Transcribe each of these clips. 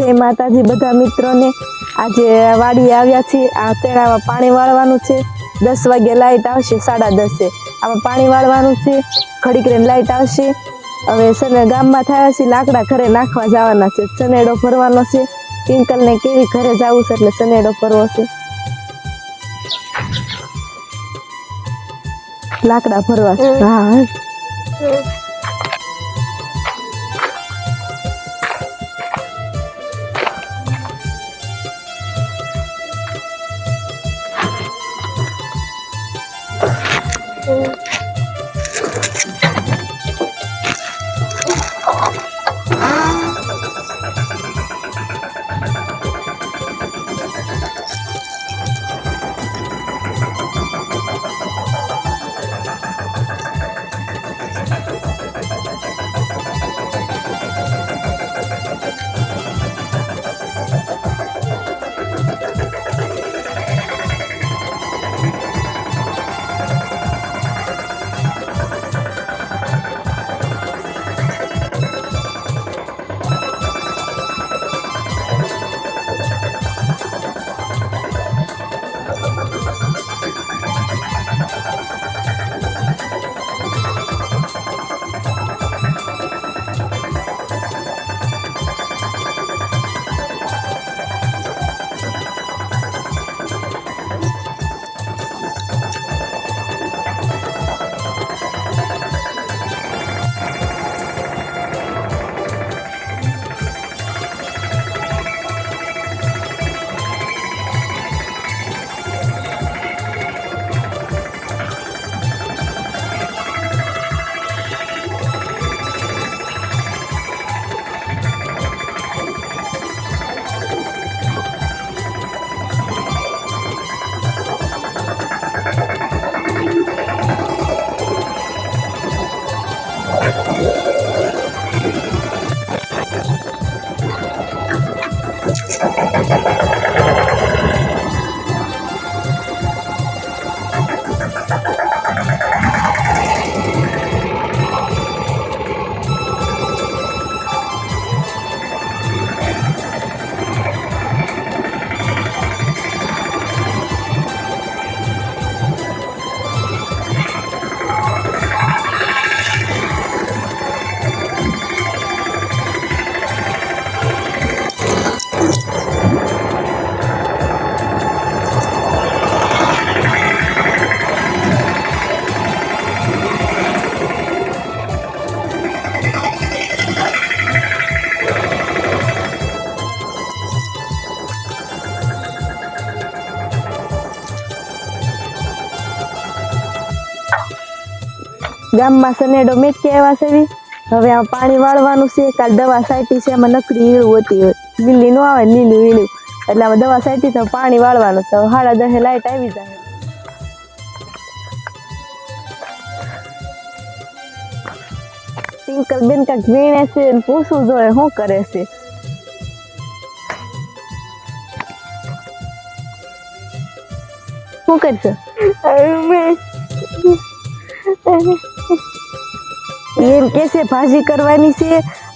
जय माताजी बधा मित्रों ने। आज वाड़ी आव्या छे। आ तेणामां पाणी वाळवानुं छे। 10 वागे लाइट आवशे, 10:30 आमां पाणी वाळवानुं छे। घडीक रहीने लाइट आवशे। हवे सने गाममां थया छे, लाकड़ा घरे नाखवा जवाना छे। सनेडो भरवानो छे। टिंकल ने केवी घरे जावुं छे, એટલે सनेडो भरवो छे। लाकड़ा भरवा छे। हाँ गाममां सनेडो मेटकी आव्या छे। हवे आ पाणी वाळवानुं छे। काल दवा छांटी छे। आमां नकरी ईळું होती होय, લીલી નો આવે, લીલું ઈળું, એટલે આમાં દવા છાંટી તો પાણી વાળવાનું તો 10:30 લાઈટ આવી જાય। ટિંકલ બેન કાંઈક વીણે છે ને પૂછવું જોઈએ શું કરે છે। શું કરશો? એમ કે છે ભાજી કરવાની છે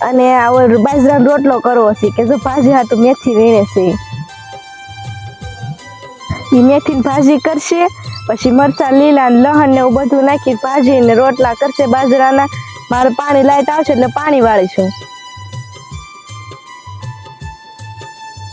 અને આવો બાજરાનો રોટલો કરવો છે કે જો ભાજી હાટુ મેથી વીણે છે। ઈ મેથીની ભાજી કરશે, પછી મરચાં લીલા ને લહણ ને એવું બધું નાખી ભાજી ને રોટલા કરશે બાજરાના। મારે પાણી લાઈટ આવશે એટલે પાણી વાળીશું।